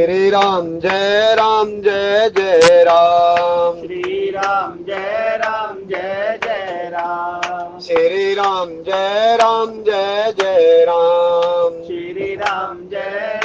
जय राम जय जय राम। श्री राम जय जय राम। श्री राम जय जय राम। श्री राम जय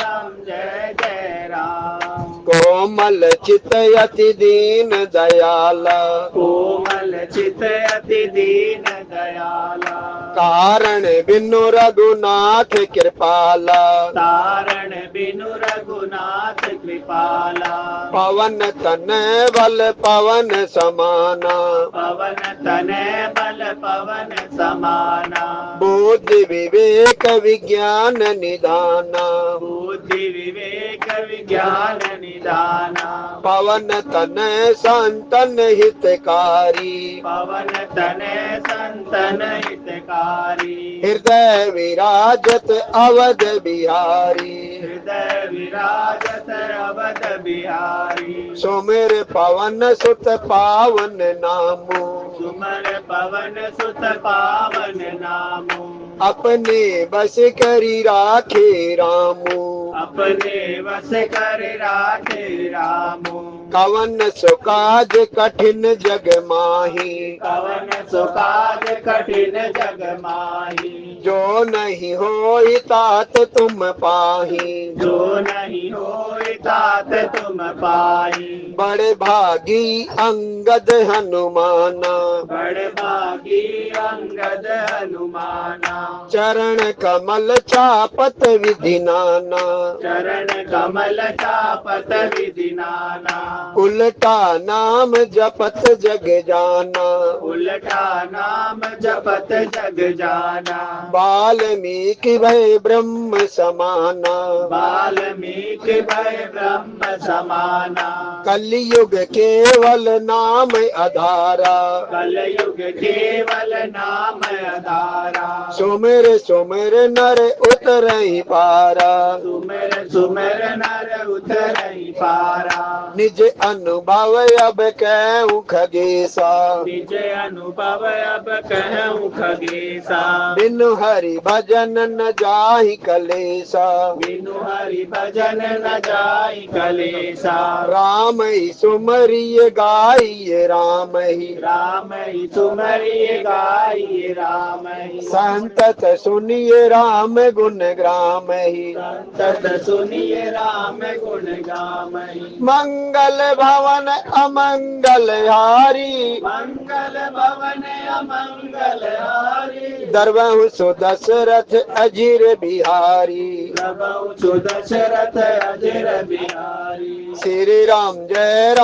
जय राम। कोमल चित अति दीन दयाला। कोमल चित अति दीन दयाला। कारण बिनु रघुनाथ कृपाला। तारण बिनु रघुनाथ कृपाला। पवन तन बल पवन समाना। पवन तनय बल पवन समाना। बुद्धि विवेक विज्ञान निधाना। बुद्धि विवेक विज्ञान निधाना। पवन तन संतन हितकारी। पवन तनय संतन हितकारी। हृदय विराजत अवध बिहारी। हृदय विराजत अवध बिहारी। सुमिर पवन सुत पावन नामो। सुमर पवन सुत पावन नामो। अपने बस करी राखे रामो। अपने वस कर राखे रामो। कवन सुकाज कठिन जग माही। कवन सुकाज कठिन जग माही। जो नहीं होई तात तुम पाही। जो नहीं होए तात तुम पाई। बड़े भागी अंगद हनुमाना। बड़ भागी अंगद हनुमाना। चरण कमल चापत विधि नाना। चरण कमल चापत विधि नाना। उल्टा नाम जपत जग जाना। उल्टा नाम जपत जग जाना। वाल्मीकि भय ब्रह्म समाना। वाल्मीकि भय ब्रह्म समाना। कलयुग केवल नाम आधारा। कलयुग केवल नाम आधारा। सुमिर सुमिर नर उतरहि पारा। सुमिर सुमिर नर उतरहि पारा। निज अनुभव अब कहूँ खगेसा। निज अनुभव अब कहूँ खगेसा। बिनु हरि भजन न जाहि कलेसा। बिनु हरि भजन न जाई कलेसा। राम ही सुमरिय गाइए राम ही। राम ही सुमरिय गाइए राम ही। संतत सुनिए राम गुण ग्राम ही। संतत सुनिए राम गुण गाम ही। मंगल भवन अमंगल हारी। मंगल भवन अमंगल हारी। दरबहु सुदशरथ अजीर बिहारी। प्रभु सुदशरथ अजर बिहारी। श्री राम जय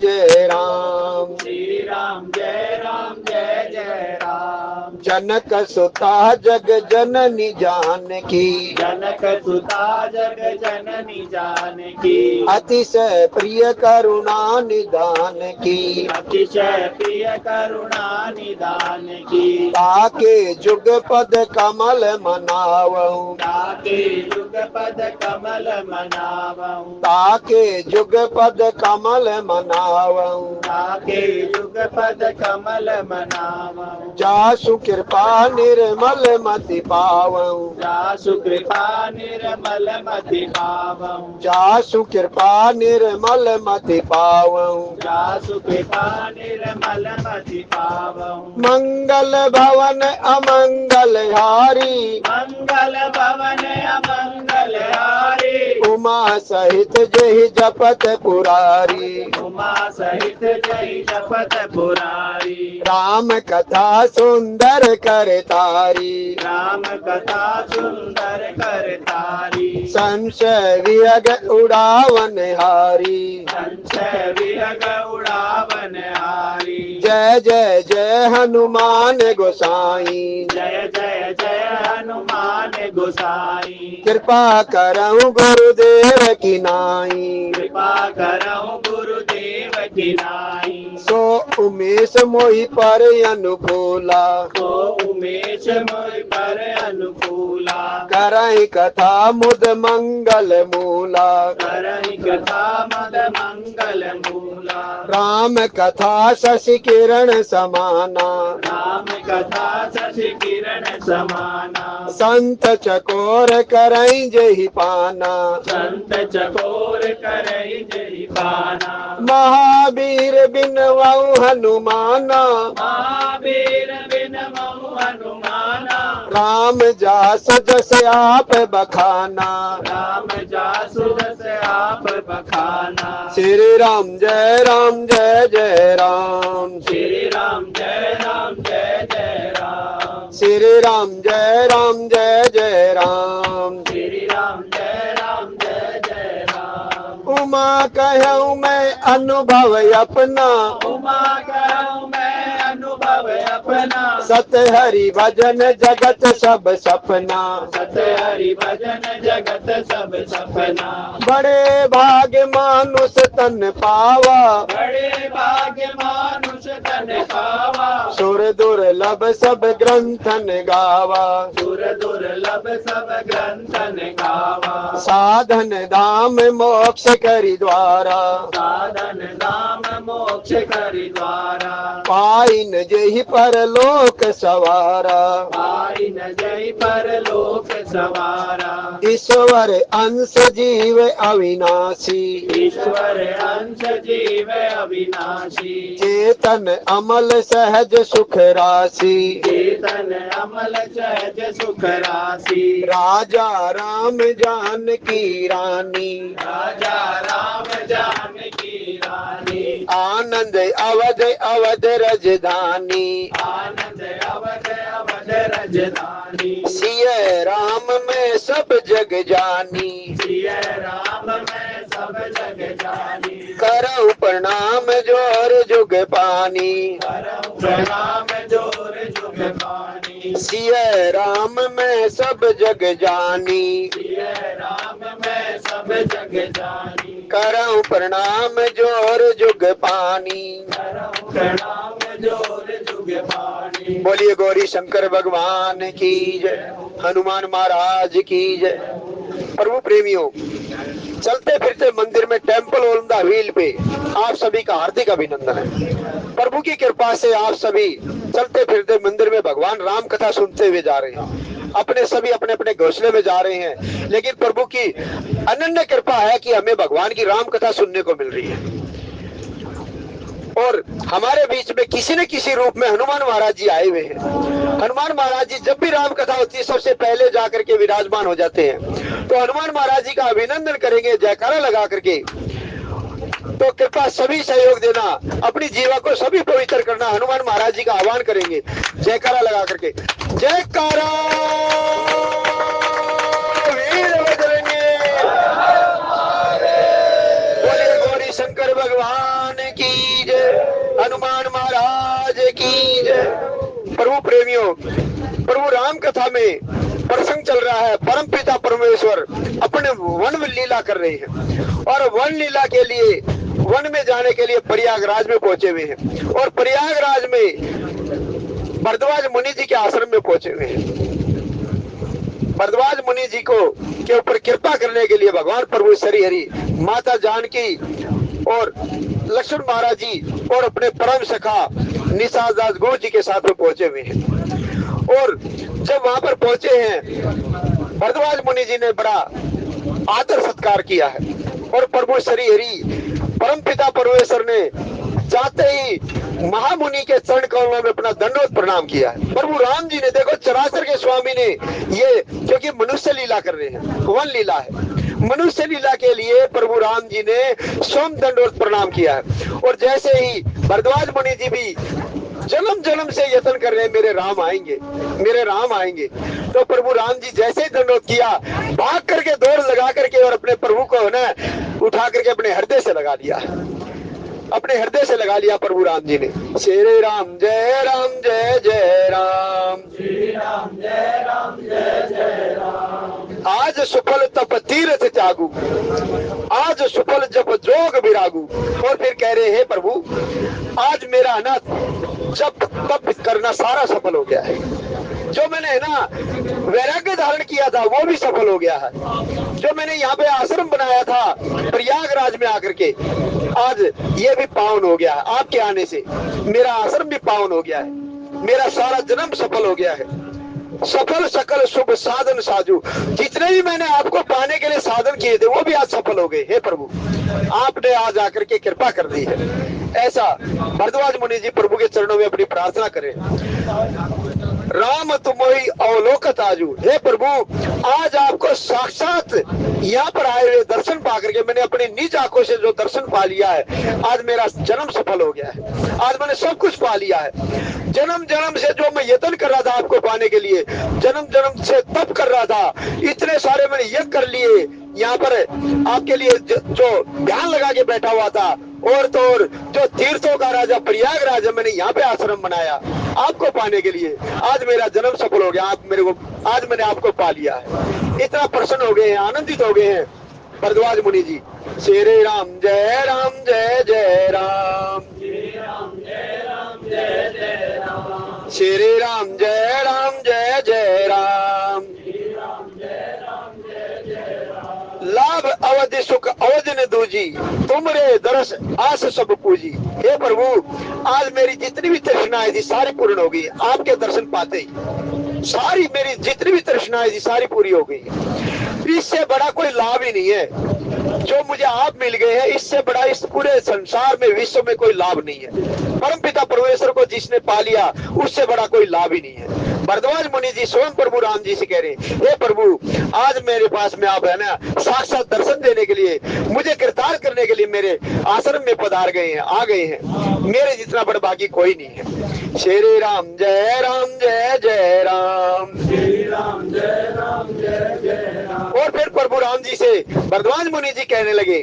जय राम। श्री राम जय जय राम। जनक सुता जग जननी जानकी। जनक सुता जग जननी जानकी। अतिशय प्रिय करुणा निदान की। अतिशय प्रिय करुणा निदान की। ताके जुग पद कमल मनावऊं। ताके युग पद कमल मनावऊं। ताके जुग पद कमल मनावऊं। ताके युग पद कमल मनावऊं। जासु कृपा निर्मल मति पावऊं। जासु कृपा निर्मल मति पावऊं। जासु कृपा निर्मल मति पावऊं। जासु कृपा निर्मल मति पावऊं। मंगल भवन अमंगल हारी। मंगल भवन अमंगल हारी। उमा सहित जहि जपत पुरारी। उमा सहित जय जपत पुरारी। राम कथा सुंदर कर तारी। राम कथा सुंदर कर तारी। संशय विहग उड़ावन हारी। संशय विहग उड़ावन हारी। जय जय जय हनुमान गोसाई। जय जय जय हनुमान गोसाई। कृपा करहु गुरुदेव की नाई। कृपा करहु गुरुदेव की नाई। सो उमेश मोहि पर अनुकूला। तो उमेश मोहि पर अनुकूला। करहि कथा मुद मंगल मूला। करहि कथा मद मंगल मूला। राम कथा शशि किरण समाना, राम कथा शशि किरण समाना, संत चकोर करई जहि पाना, संत चकोर करई जहि पाना, महावीर बिनवऊ हनुमाना, महावीर बिन मऊ हनुमाना, राम जास जस आप बखाना, राम जासु जस आप बखाना, श्री राम जय राम जय जय राम, श्री राम जय राम जय जय राम, श्री राम जय राम जय जय राम, श्री राम जय राम जय जय राम, उमा कहूँ मैं अनुभव अपना, उमा कहूँ मैं अनुभव अपना, सत हरि भजन जगत सब सपना, सत हरि भजन जगत सब सपना, बड़े भाग्य मानुष तन पावा, बड़े भाग्य मानुष तन पावा, सुर दुर्लभ सब ग्रंथन गावा, सुर दुर्लभ सब ग्रंथन गावा, साधन धाम मोक्ष करि द्वारा, साधन धाम मोक्ष करि द्वारा, पाइन जेहि परलोक सवारा, पाइन जय परलोक सवारा, ईश्वर अंश जीव अविनाशी, ईश्वर अंश जीव अविनाशी, चेतन अमल सहज सुख राशि, चेतन अमल सहज सुख राशि, राजा राम जानकी रानी, राजा राम जानकी रानी, आनंद अवध अवध रजधानी, आनंद अवध अवध रजधानी, सिय राम में सब जग जानी, सिय राम में सब जग जानी, करऊ प्रणाम जोर जुग पानी, करम प्रणाम जोर जुग पानी, सिय राम में सब जग जानी, सिय राम में सब जग जानी, करऊ प्रणाम जोर जुग पानी। करम प्रणाम जोर जुग पानी। बोलिए गौरी शंकर भगवान की जय, हनुमान महाराज की जय। प्रभु प्रेमियों, चलते फिरते मंदिर में टेम्पल ऑन द व्हील पे आप सभी का हार्दिक अभिनंदन है। प्रभु की कृपा से आप सभी चलते फिरते मंदिर में भगवान राम कथा सुनते हुए जा रहे हैं। अपने सभी अपने अपने घोंसले में जा रहे हैं, लेकिन प्रभु की अनन्य कृपा है कि हमें भगवान की राम कथा सुनने को मिल रही है। और हमारे बीच में किसी न किसी रूप में हनुमान महाराज जी आए हुए हैं। हनुमान महाराज जी जब भी राम कथा होती है सबसे पहले जाकर के विराजमान हो जाते हैं। तो हनुमान महाराज जी का अभिनंदन करेंगे, जयकारा लगा करके। तो कृपा सभी सहयोग देना, अपनी जीवा को सभी पवित्र करना। हनुमान महाराज जी का आह्वान करेंगे जयकारा लगा करके। जयकारा वीर बजरंगी, बोले गौरी शंकर भगवान की जय, हनुमान महाराज की जय। प्रभु प्रेमियों, प्रभु राम कथा में प्रसंग चल रहा है। परम पिता परमेश्वर अपने वन लीला कर रहे हैं और वन लीला के लिए, वन में जाने के लिए प्रयागराज में पहुंचे हुए हैं। और प्रयागराज में भरद्वाज मुनि जी के आश्रम में पहुंचे हुए हैं। भरद्वाज मुनि जी को के ऊपर कृपा करने के लिए भगवान प्रभु श्री हरि, माता जानकी और लक्ष्मण महाराज जी और अपने परम सखा निषाद दास गुरु जी के साथ में पहुंचे हुए हैं। और जब वहां पर पहुंचे हैं, भरद्वाज मुनि जी ने बड़ा आदर सत्कार किया है। और प्रभु श्री हरि परम पिता परमेश्वर ने जाते ही महामुनि के चरण कमलों में अपना दंडवत प्रणाम किया है। प्रभु राम जी ने, देखो चराचर के स्वामी ने, ये क्योंकि मनुष्य लीला कर रहे हैं, वन लीला है, मनुष्य लीला के लिए प्रभु राम जी ने स्वयं दंडवत प्रणाम किया है। और जैसे ही भरद्वाज मुनि जी भी जन्म जन्म से यत्न कर रहे हैं, मेरे राम आएंगे, मेरे राम आएंगे। तो प्रभु राम जी जैसे ही दंडवत किया, भाग करके दौड़ लगा करके और अपने प्रभु को ना उठा करके अपने हृदय से लगा लिया, अपने हृदय से लगा लिया प्रभु राम जी ने। श्री राम जय जय राम, श्री राम जय जय राम। आज सुफल तप तीर्थ त्यागू, आज सुफल जप जोग विरागू। और फिर कह रहे हैं प्रभु आज मेरा ना जब तप करना सारा सफल हो गया है, जो मैंने ना वैराग्य धारण किया था वो भी सफल हो गया है, जो मैंने यहाँ पे आश्रम बनाया था प्रयागराज में आकर के आज ये भी पावन हो गया है। आपके आने से मेरा आश्रम भी पावन हो गया है, मेरा सारा जन्म सफल हो गया है। सफल सकल शुभ साधन साजू, जितने भी मैंने आपको पाने के लिए साधन किए थे वो भी आज सफल हो गए। हे प्रभु आपने आज आकर के कृपा कर दी है। ऐसा भरद्वाज मुनि जी प्रभु के चरणों में अपनी प्रार्थना करें। राम तुम्हारी अवलोकत आजू, हे प्रभु आज आपको साक्षात यहाँ पर आए हुए दर्शन पा करके मैंने अपनी निज आंखों से जो दर्शन पा लिया है, आज मेरा जन्म सफल हो गया है। आज मैंने सब कुछ पा लिया है। जन्म जन्म से जो मैं यत्न कर रहा था आपको पाने के लिए, जन्म जन्म से तप कर रहा था, इतने सारे मैंने यज्ञ कर लिए, यहाँ पर आपके लिए जो ध्यान लगा के बैठा हुआ था, और तो और जो तीर्थों का राजा प्रयागराज है, मैंने यहाँ पे आश्रम बनाया आपको पाने के लिए। आज मेरा जन्म सफल हो गया, आप मेरे को आज मैंने आपको पा लिया है। इतना प्रसन्न हो गए हैं, आनंदित हो गए हैं भरद्वाज मुनि जी। श्री राम जय राम जय जय राम, श्री राम जय राम जय जय राम, श्री राम जय राम जय जय राम, लाभ अवधि सुख अवधि ने दूजी, तुमरे दरस आस सब पूजी। हे प्रभु आज मेरी जितनी भी तृष्णाएं थी सारी पूर्ण हो गई, आपके दर्शन पाते ही सारी मेरी जितनी भी तृष्णाएं थी सारी पूरी हो गई। इससे बड़ा कोई लाभ ही नहीं है जो मुझे आप मिल गए हैं, इससे बड़ा इस पूरे संसार में विश्व में कोई लाभ नहीं है। परम पिता परमेश्वर को जिसने पा लिया उससे बड़ा कोई लाभ ही नहीं है। भरद्वाज मुनि जी स्वयं प्रभु राम जी से कह रहे, हे प्रभु आज मेरे पास में आप है ना साक्षात दर्शन देने के लिए, मुझे कृतार्थ करने के लिए मेरे आश्रम में पधार गए हैं, आ गए हैं। मेरे जितना बड़ा भागी कोई नहीं है। श्री राम जय जय राम, श्री राम जय जय राम। और फिर प्रभु राम जी से भरद्वाज मुनि जी कहने लगे,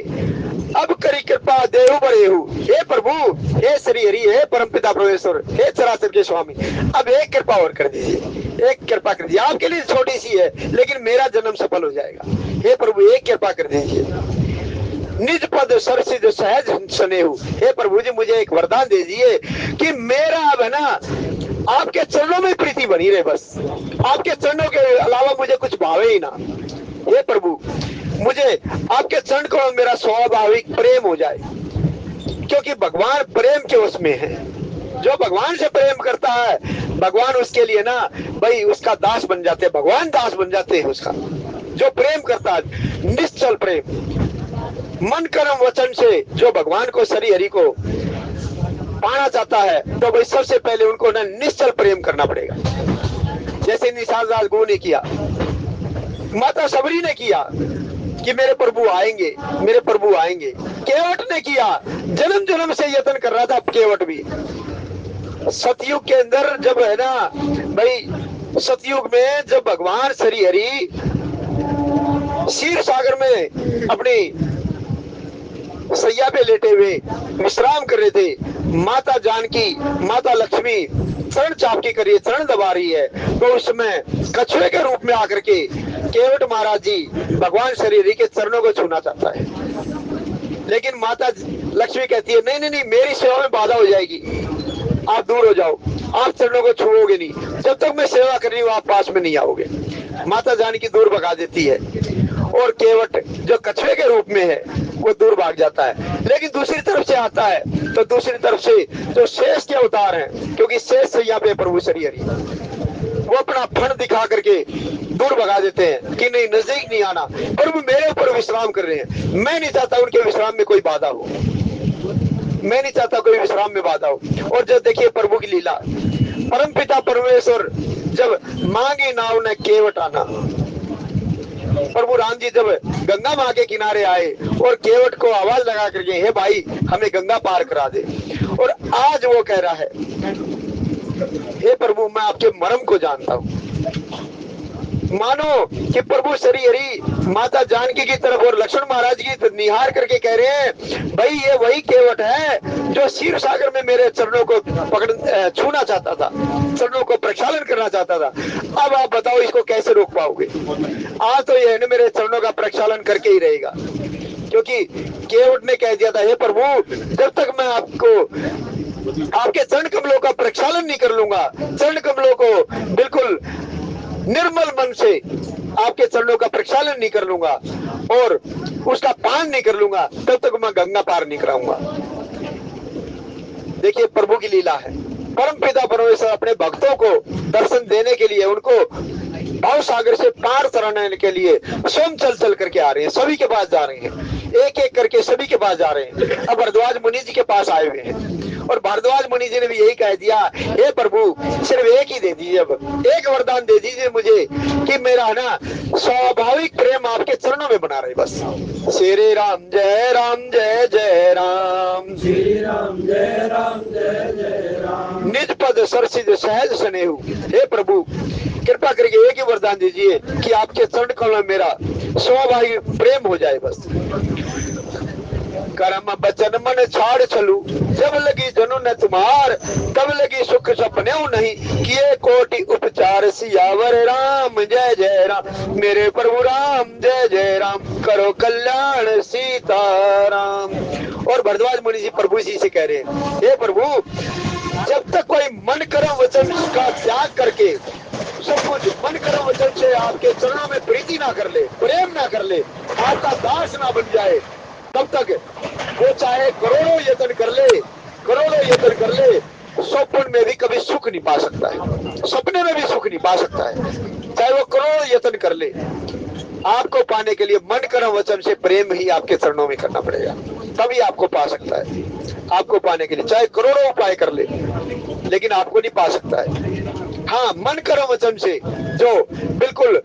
अब करी कृपा देहु बड़ेहु। हे प्रभु, हे श्री हरि, हे परम पिता परमेश्वर, हे चराचर के स्वामी, अब एक कृपा और कर दीजिए, एक कृपा कर दीजिए। आपके लिए छोटी सी है लेकिन मेरा जन्म सफल हो जाएगा। हे प्रभु एक कृपा कर दीजिए। निज पद सरसिज सहज स्नेहु, हे प्रभु जी मुझे एक वरदान दीजिए कि मेरा अब है ना आपके चरणों में प्रीति बनी रहे, बस आपके चरणों के अलावा मुझे कुछ भावे ही ना। हे प्रभु मुझे आपके चरण को मेरा स्वाभाविक प्रेम हो जाए, क्योंकि भगवान प्रेम के उसमें है। जो भगवान से प्रेम करता है भगवान उसके लिए ना भाई उसका दास बन जाते हैं, भगवान दास बन जाते हैं उसका। जो प्रेम करता है निश्चल प्रेम, मन कर्म वचन से जो भगवान को श्री हरि को पाना चाहता है तो भाई सबसे पहले उनको ना निश्चल प्रेम करना पड़ेगा। जैसे निषाद दास गुरु ने किया, माता सबरी ने किया कि मेरे प्रभु आएंगे, मेरे प्रभु आएंगे। केवट ने किया, जन्म जन्म से यत्न कर रहा था केवट भी। सतयुग के अंदर जब है ना भाई, सतयुग में जब भगवान श्री हरि क्षीर सागर में अपनी सैया पे लेटे हुए विश्राम कर रहे थे, माता जानकी माता लक्ष्मी चरण चापकी कर रही है, चरण दबा रही है, तो उसमें कछुए के रूप में आकर के केवट महाराज जी भगवान श्री हरि के चरणों को छूना चाहता है। लेकिन माता लक्ष्मी कहती है नहीं नहीं नहीं, मेरी सेवा में बाधा हो जाएगी, आप दूर हो जाओ, आप चरणों को छुओगे नहीं, जब तक मैं सेवा कर रही हूँ आप पास में नहीं आओगे। माता जानकी दूर भगा देती है और केवट जो कछुए के रूप में है वो दूर भाग जाता है। लेकिन दूसरी तरफ से आता है तो दूसरी तरफ से जो शेष के अवतार हैं, क्योंकि शेष से यहाँ पे प्रभु श्री हरि वो अपना फण दिखा करके दूर भगा देते हैं कि नहीं नजदीक नहीं आना, प्रभु मेरे ऊपर विश्राम कर रहे हैं, मैं नहीं चाहता उनके विश्राम में कोई बाधा हो, मैं नहीं चाहता कोई विश्राम में बाधा हो। और जब देखिए प्रभु की लीला, परम पिता परमेश्वर जब मांगी नाव ने केवट आना, प्रभु राम जी जब गंगा माँ के किनारे आए और केवट को आवाज लगा करके हे भाई हमें गंगा पार करा दे, और आज वो कह रहा है हे प्रभु मैं आपके मर्म को जानता हूँ, मानो कि प्रभु श्री हरि माता जानकी की तरफ और लक्ष्मण महाराज की निहार करके कह रहे हैं, भाई ये वही केवट है जो क्षीर सागर में मेरे चरणों को छूना चाहता था, चरणों को प्रक्षालन करना चाहता था। अब आप बताओ इसको कैसे रोक पाओगे? आज तो ये है मेरे चरणों का प्रक्षालन करके ही रहेगा, क्योंकि केवट ने कह दिया था, हे प्रभु जब तक मैं आपके चरण कमलों का प्रक्षालन नहीं कर लूंगा, चरण कमलों को बिल्कुल निर्मल मन से आपके चरणों का प्रक्षालन नहीं कर लूंगा और उसका पान नहीं कर लूंगा, तब तक मैं गंगा पार नहीं कराऊंगा। देखिए प्रभु की लीला है। परम पिता परमेश्वर अपने भक्तों को दर्शन देने के लिए, उनको भाव सागर से पार कराने के लिए स्वयं चल चल करके आ रहे हैं, सभी के पास जा रहे हैं, एक एक करके सभी के पास जा रहे हैं। अब भरद्वाज मुनि जी के पास आए हुए हैं और भारद्वाज मुनि जी ने भी यही कह दिया, हे प्रभु सिर्फ एक ही दे दीजिए, अब एक वरदान दे दीजिए मुझे कि मेरा ना स्वाभाविक प्रेम आपके चरणों में बना रहे बस। श्री राम जय राम जय जय राम, श्री राम जय राम जय जय राम, निज पद सरसिज सहज स्नेहु। हे प्रभु कृपा करके एक ही वरदान दीजिए कि आपके चरण कमल में मेरा स्वाभाविक प्रेम हो जाए बस। कर्म बचन मन छाड़ चलू, जब लगी जनु न तुम्हार, तब लगी सुख सपने नहीं, किए कोटि उपचार सियावर राम जय जय राम, मेरे प्रभु राम जय जय राम, करो कल्याण सीताराम। और भरद्वाज मुनि जी प्रभु जी से कह रहे हैं, हे प्रभु जब तक कोई मन कर्म वचन का त्याग करके सब कुछ मन कर्म वचन से आपके चरणों में प्रीति ना कर ले, प्रेम ना कर ले, आपका दास ना बन जाए, तब तक वो चाहे करोड़ों यत्न कर ले, करोड़ों यत्न कर ले, स्वप्न में भी कभी सुख नहीं पा सकता है, सपने में भी सुख नहीं पा सकता है, चाहे वो करोड़ों यत्न कर ले। आपको पाने के लिए मन कर्म वचन से प्रेम ही आपके चरणों में करना पड़ेगा, तभी आपको पा सकता है। आपको पाने के लिए चाहे करोड़ों उपाय कर ले, लेकिन आपको नहीं पा सकता है। हाँ, मन कर्म वचन से जो बिल्कुल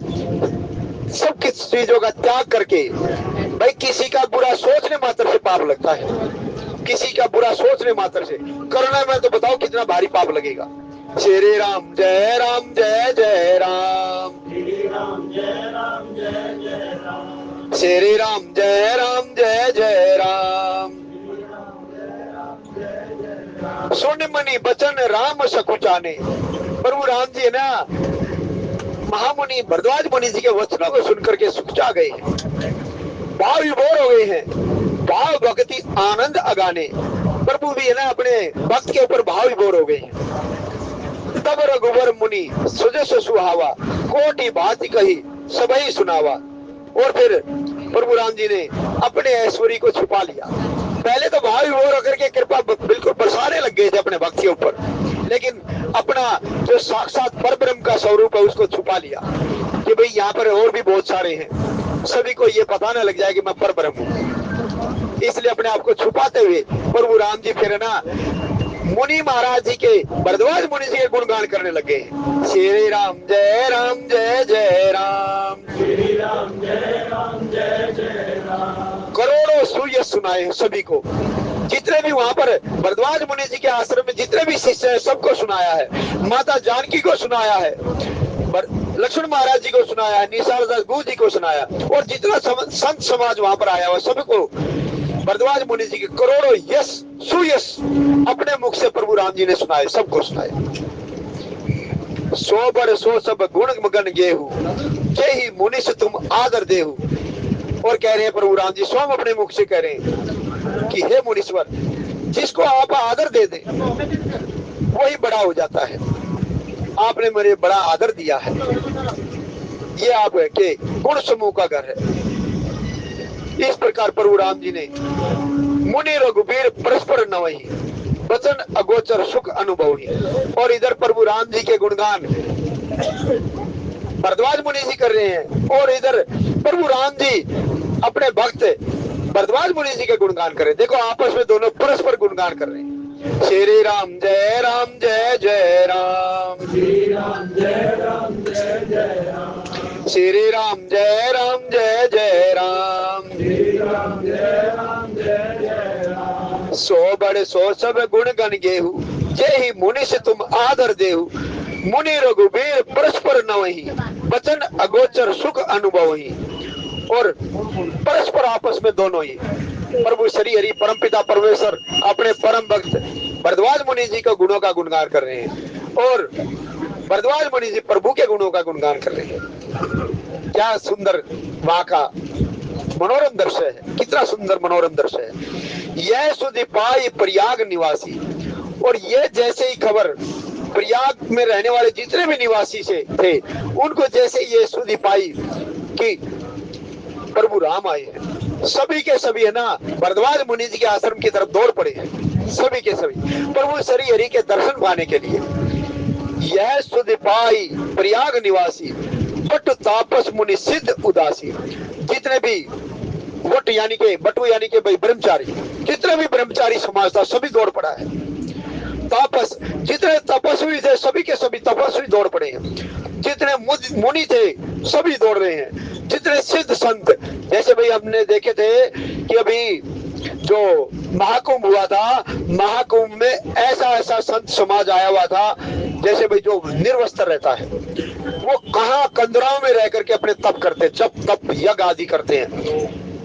सब किस चीजों का त्याग करके, भाई किसी का बुरा सोचने मात्र से पाप लगता है, किसी का बुरा सोचने मात्र से करना में तो बताओ कितना भारी पाप लगेगा। श्री राम जय राम जय जय राम, श्री राम जय राम जय जय राम, श्री राम जय राम जय जय राम, सुन मनी बचन राम सकुचाने। प्रभु राम जी है ना, महामुनि भरद्वाज मुनि जी के वचनों को सुनकर के सुखचा गए हैं, भाव विभोर हो गए हैं, भाव भक्ति आनंद अगाने। प्रभु भी है ना अपने भक्त के ऊपर भाव विभोर हो गए हैं। तब रघुवर मुनि सुजस सुहावा, कोटि बात कही सबही सुनावा। और फिर प्रभु राम जी ने अपने ऐश्वर्य को छुपा लिया। पहले तो भाव विभोर होकर के कृपा बिल्कुल बरसाने लग गए थे अपने भक्त के ऊपर, लेकिन अपना जो साक्षात परब्रह्म का स्वरूप है उसको छुपा लिया कि भाई यहाँ पर और भी बहुत सारे हैं, सभी को ये पता ना लग जाए कि मैं परब्रह्म हूँ। इसलिए अपने आप को छुपाते हुए प्रभु राम जी फिर ना मुनि महाराज जी के, भरद्वाज मुनि जी के गुणगान करने लगे। श्री राम जय जय राम, श्री राम जय राम जय जय राम, करोड़ों सूर्य सुनाए सभी को, जितने भी वहां पर भरद्वाज मुनि जी के आश्रम में जितने भी शिष्य हैं सबको सुनाया है, माता जानकी को सुनाया है, लक्ष्मण महाराज जी को सुनाया है, निशाल दास गुरु जी को सुनाया, और जितना संत समाज वहां पर आया हुआ सबको भरद्वाज मुनि जी के करोड़ों यश सुयश अपने मुख से प्रभु राम जी ने सुनाए, सबको सुनाए। सो बर सो सब गुण मगन गेहू, जय ही मुनिष तुम आदर देहू। और कह रहे हैं प्रभु राम जी स्वयं अपने मुख से कह रहे हैं कि हे मुनीश्वर, जिसको आप आदर दे दें वही बड़ा हो जाता है। आपने मुझे बड़ा आदर दिया है, ये आपके गुण समूह का घर है। इस प्रकार प्रभु राम जी ने मुनि रघुबीर परस्पर नवहि, वचन अगोचर सुख अनुभवी। और इधर प्रभु राम जी के गुणगान भरद्वाज मुनि जी कर रहे हैं, और इधर प्रभु राम जी अपने भक्त भरद्वाज मुनि जी के गुणगान कर रहे हैं। देखो आपस में दोनों परस्पर गुणगान कर रहे हैं। श्री राम जय जय राम, श्री राम जय राम जय जय राम, श्री राम जय जय राम, श्री राम जय राम जय जय राम, सो बड़े सो सब गुण गण गेहू, जय ही मुनि से तुम आदर देहू। मुनि रघुबीर परस्पर नवहि, वचन अगोचर सुख अनुभव ही, और परस्पर आपस में दोनों ही प्रभु श्री हरि परमपिता परमेश्वर अपने परम भक्त भरद्वाज मुनि जी के गुणों का गुणगान कर रहे हैं, और भरद्वाज मुनि जी प्रभु के गुणों का गुणगान कर रहे हैं। क्या सुंदर वहां का मनोरम दृश्य है, कितना सुंदर मनोरम दृश्य है। यह सुधि पाई प्रयाग निवासी, और ये जैसे ही खबर प्रयाग में रहने वाले जितने भी निवासी से थे उनको जैसे ये सुधि पाई कि प्रभु राम आए हैं, सभी के सभी है ना भरद्वाज मुनि जी के आश्रम की तरफ दौड़ पड़े हैं, सभी के सभी प्रभु श्री हरि के दर्शन पाने के लिए। यह सुधि पाई प्रयाग निवासी बटु तापस मुनि सिद्ध उदासी, जितने भी वट यानी के बटु यानी के भाई ब्रह्मचारी, जितने भी ब्रह्मचारी समाज था सभी दौड़ पड़ा है। तापस जितने तपस्वी थे सभी के सभी तपस्वी दौड़ पड़े हैं, जितने मुनि थे सभी दौड़ रहे हैं, जितने सिद्ध संत, जैसे भाई हमने देखे थे कि अभी जो महाकुंभ हुआ था, महाकुंभ में ऐसा ऐसा संत समाज आया हुआ था, जैसे भाई जो निर्वस्त्र रहता है वो कहाँ कंदराओं में रह करके अपने तप करते, जब तप यज्ञ आदि करते हैं,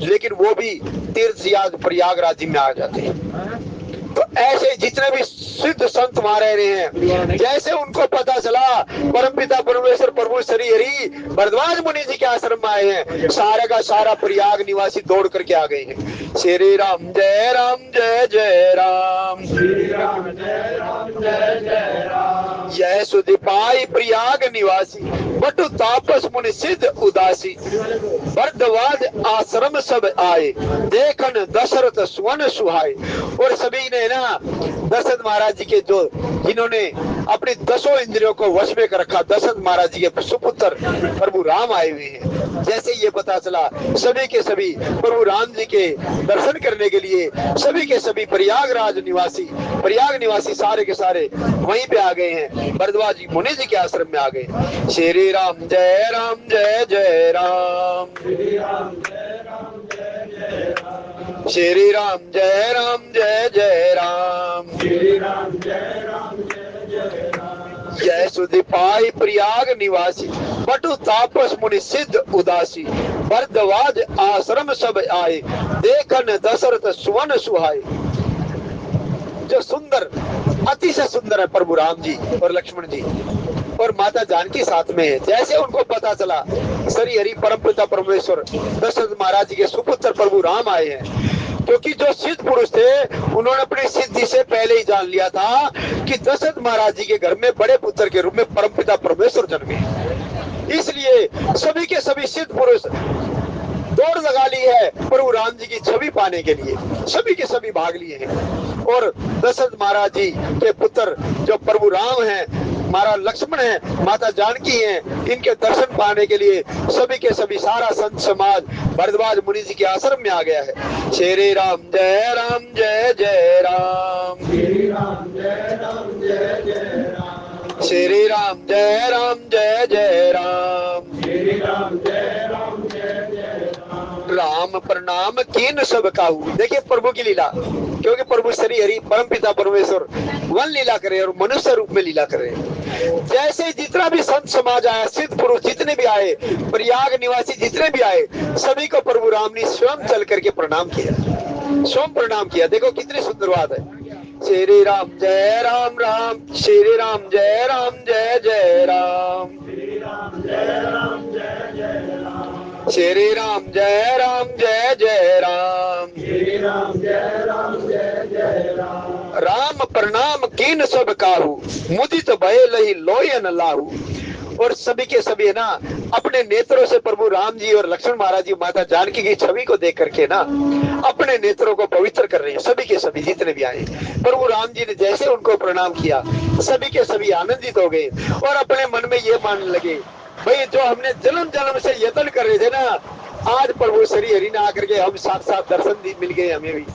लेकिन वो भी तीर्थ या प्रयागराज में आ जाते हैं। तो ऐसे जितने भी सिद्ध संत वहां रह रहे हैं, जैसे उनको पता चला परमपिता परमेश्वर प्रभु श्री हरि भरद्वाज मुनि जी के आश्रम में आए हैं, सारे का सारा प्रयाग निवासी दौड़ करके आ गए हैं। श्री राम जय राम जय जय राम, श्री राम जय राम जय जय राम। यह सुधि पाई प्रयाग निवासी बटु तापस मुनि सिद्ध उदासी, भरद्वाज आश्रम सब आए देखन दशरथ सुवन सुहाए। और सभी ने ना दशरथ महाराज जी के जो जिन्होंने अपनी 10 इंद्रियों को वश में कर रखा, दशरथ महाराज जी के सुपुत्र प्रभु राम आए हुए हैं, जैसे ये पता चला सभी के सभी प्रभु राम जी के दर्शन करने के लिए सभी के सभी प्रयाग निवासी सारे के सारे वहीं पे आ गए हैं, भरद्वाज मुनि जी के आश्रम में आ गए। श्री राम जय जय राम, श्री राम जय जय राम, श्री राम जय जय राम, श्री राम जय जय राम। यह सुधि पाई प्रयाग निवासी बटु तापस मुनि सिद्ध उदासी, भरद्वाज आश्रम सब आए देखन दशरथ सुवन सुहाए। जो सुंदर अतिशय सुंदर है प्रभु राम जी और लक्ष्मण जी और माता जानकी साथ में है। जैसे उनको पता चला श्री हरि परमपिता परमेश्वर दशरथ महाराज जी के सुपुत्र प्रभु राम आए हैं, क्योंकि जो सिद्ध पुरुष थे उन्होंने अपनी सिद्धि से पहले ही जान लिया था कि दशरथ महाराज जी के घर में बड़े पुत्र के रूप में परमपिता परमेश्वर जन्मे, इसलिए सभी के सभी सिद्ध पुरुष दौड़ लगा ली है प्रभु राम जी की छवि पाने के लिए, सभी के सभी भाग लिए हैं। और दशरथ महाराज जी के पुत्र जो प्रभु राम हैं, महाराज लक्ष्मण है, माता जानकी हैं, इनके दर्शन पाने के लिए सभी के सभी सारा संत समाज भरद्वाज मुनि जी के आश्रम में आ गया है। श्री राम जय जय राम, श्री राम जय जय राम, श्री राम जय जय राम, श्री राम जय जय राम। राम प्रणाम कीन सब काहू। देखिए प्रभु की लीला, क्योंकि प्रभु श्री हरि परमपिता परमेश्वर वन लीला करे और मनुष्य रूप में लीला करे। जैसे जितना भी संत समाज आया, सिद्ध पुरुष जितने भी आए, प्रयाग निवासी जितने भी आए, सभी को प्रभु राम ने स्वयं चल करके प्रणाम किया, स्वयं प्रणाम किया। देखो कितनी सुंदर बात है। श्री राम जय राम राम, श्री राम जय जय राम, श्री राम जय जय राम, श्री राम जय जय राम, श्री राम जय जय राम। राम प्रणाम कीन सब काहू, मुदित भय लही लोयन लाहू। और सभी के सभी है ना अपने नेत्रों से प्रभु राम जी और लक्ष्मण महाराज जी माता जानकी की छवि को देख करके ना अपने नेत्रों को पवित्र कर रहे हैं। सभी के सभी जितने भी आए, प्रभु राम जी ने जैसे उनको प्रणाम किया, सभी के सभी आनंदित हो गए और अपने मन में ये मानने लगे, भाई जो हमने जन्म जन्म से यत्न कर रहे थे ना, आज प्रभु श्री हरि ने आकर के हम साथ साथ दर्शन मिल गए हमें भी।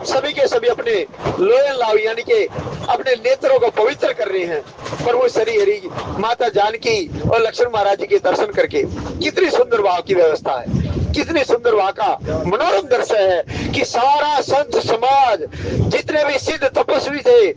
सभी के सभी अपने लोयन लाव यानी के अपने नेत्रों को पवित्र कर रहे हैं प्रभु श्री हरि माता जानकी और लक्ष्मण महाराज जी के दर्शन करके। कितनी सुंदर वहां की व्यवस्था है, कितनी सुंदर वहां का मनोरम दृश्य है कि सारा संत समाज जितने भी सिद्ध तपस्वी थे,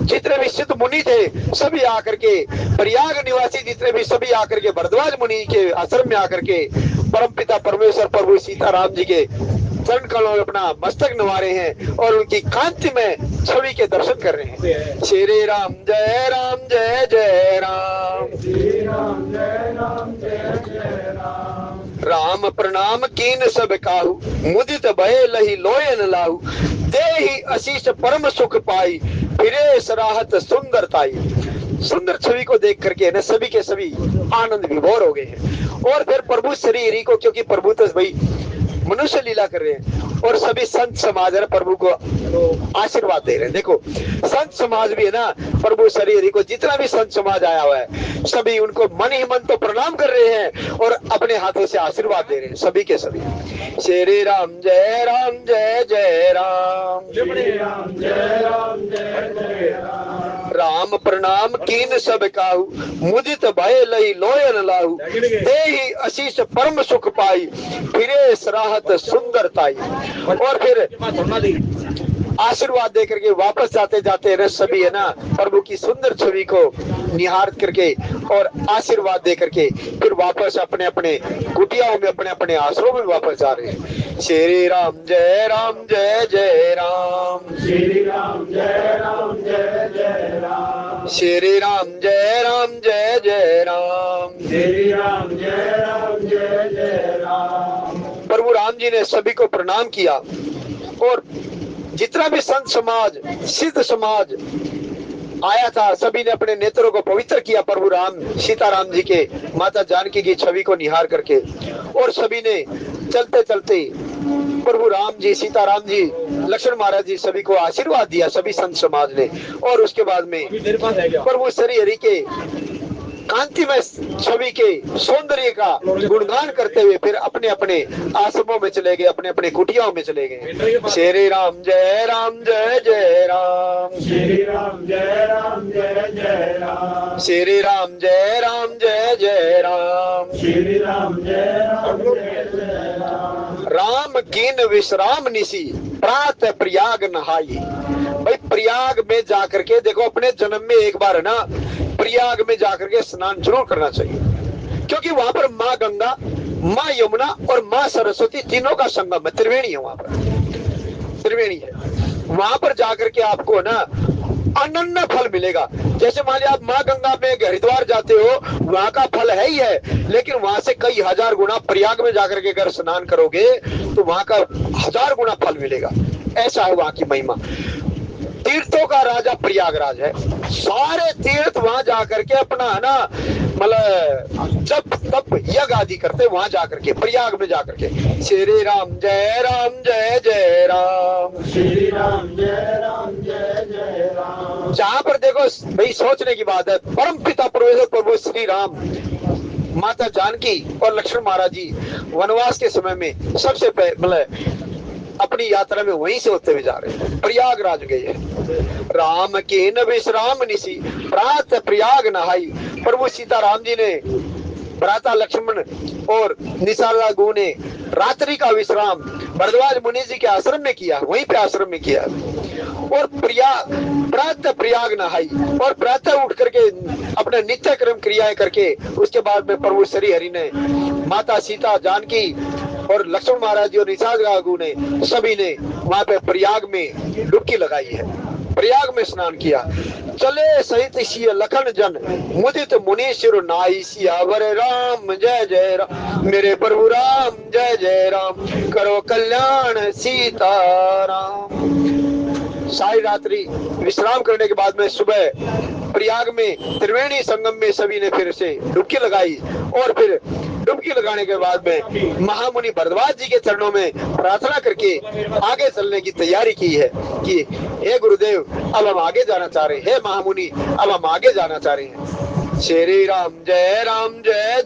जितने भी सिद्ध मुनि थे, सभी आकर के प्रयाग निवासी जितने भी सभी आकर के भरद्वाज मुनि के आश्रम में आकर के परमपिता परमेश्वर प्रभु सीताराम जी के चरण कमलों में अपना मस्तक नवा रहे हैं और उनकी कांति में छवि के दर्शन कर रहे हैं। श्री राम जय राम जय जय राम, श्री राम जय राम जय जय राम। राम प्रणाम कीन सब काहू, मुदित भय लही लोयन लाहू, देहि आशीष परम सुख पाई, फिरे सराहत सुंदरताई। सुंदर छवि को देख करके न सभी के सभी आनंद विभोर हो गए हैं। और फिर प्रभु शरीर को, क्योंकि प्रभु तो भाई मनुष्य लीला कर रहे हैं और सभी संत समाज है प्रभु को आशीर्वाद दे रहे हैं। देखो संत समाज भी है ना, प्रभु शरीर को जितना भी संत समाज आया हुआ है सभी उनको मन ही मन तो प्रणाम कर रहे हैं और अपने हाथों से आशीर्वाद दे रहे हैं सभी के सभी। श्री राम जय राम जय जय राम, श्री राम जय राम जय जय राम। राम प्रणाम कीन सब काहू, मुदित भय लही लोयन लाहू, देहि आशीष परम सुख पाई, फिरे सराहत सुंदरताई। और फिर आशीर्वाद दे करके वापस जाते जाते रस सभी है ना प्रभु की सुंदर छवि को निहार करके और आशीर्वाद दे करके फिर वापस अपने अपने कुटियाओं में अपने अपने आश्रमों में वापस जा रहे हैं। श्री राम जय राम जय जय राम, श्री राम जय राम जय जय राम। श्री राम जय राम जय जय राम, श्री राम जय राम जय जय राम। प्रभु राम जी ने सभी को प्रणाम किया और जितना भी संत समाज सिद्ध समाज आया था सभी ने अपने नेत्रों को पवित्र किया प्रभु राम सीताराम जी के माता जानकी की छवि को निहार करके। और सभी ने चलते चलते प्रभु राम जी सीताराम जी लक्ष्मण महाराज जी सभी को आशीर्वाद दिया सभी संत समाज ने। और उसके बाद में प्रभु श्री हरि के कांति में छवि के सौंदर्य का गुणगान करते हुए फिर अपने अपने आश्रमों में चले गए, अपने अपने कुटियाओं में चले गए। श्री राम जय जय राम, श्री राम जय राम जय जय राम। श्री राम जय जय राम, श्री राम जय राम जय जय राम। राम कीन विश्राम निसी, प्रात प्रयाग नहाई। भाई प्रयाग में जाकर के देखो, अपने जन्म में एक बार है ना प्रयाग में जाकर के स्नान जरूर करना चाहिए, क्योंकि वहां पर माँ गंगा, माँ यमुना और माँ सरस्वती तीनों का संगम है। त्रिवेणी है, वहां पर त्रिवेणी है। वहां पर जाकर के आपको ना अनन्य फल मिलेगा। जैसे मान लिया आप माँ गंगा में हरिद्वार जाते हो, वहां का फल है ही है, लेकिन वहां से कई हजार गुना प्रयाग में जाकर के अगर स्नान करोगे तो वहां का 1000 गुना फल मिलेगा। ऐसा है वहां की महिमा। तीर्थों का राजा प्रयागराज है। सारे तीर्थ वहां जाकर के अपना है ना मतलब जब तब यज्ञ आदि करते वहां जाकर के प्रयाग में जाकर के। श्री राम जय जय राम, श्री राम जय राम जय जय राम। जहां पर देखो भाई सोचने की बात है, परम पिता परमेश्वर प्रभु श्री राम, माता जानकी और लक्ष्मण महाराज जी वनवास के समय में सबसे मतलब अपनी यात्रा में वहीं से होते हुए जा रहे हैं, प्रयागराज गए हैं। राम के न विश्राम निसी, प्रात प्रयाग नहाई। प्रभु सीताराम जी ने भ्राता लक्ष्मण और निशाला गु ने रात्रि का विश्राम भरद्वाज मुनि जी के आश्रम में किया, वहीं पे आश्रम में किया। और प्रातः प्रयाग नहाई और प्रातः उठ करके अपने नित्य क्रम क्रियाएं करके उसके बाद में प्रभु श्री हरि ने माता सीता जानकी और लक्ष्मण महाराज जी और निशाद गागु ने सभी ने वहां पे प्रयाग में डुबकी लगाई है, प्रयाग में स्नान किया। चले सहित सिय लखन जन, मुदित मुनि सिर नाई, सियावर राम जय जय राम, मेरे प्रभु राम जय जय राम, करो कल्याण सीताराम। सारी रात्रि विश्राम करने के बाद में सुबह प्रयाग में त्रिवेणी संगम में सभी ने फिर से डुबकी लगाई। और फिर डुबकी लगाने के बाद में महामुनि भरद्वाज जी के चरणों में प्रार्थना करके आगे चलने की तैयारी की है कि हे गुरुदेव अब हम आगे जाना चाह रहे हैं, हे महामुनि अब हम आगे जाना चाह रहे हैं। श्री राम जय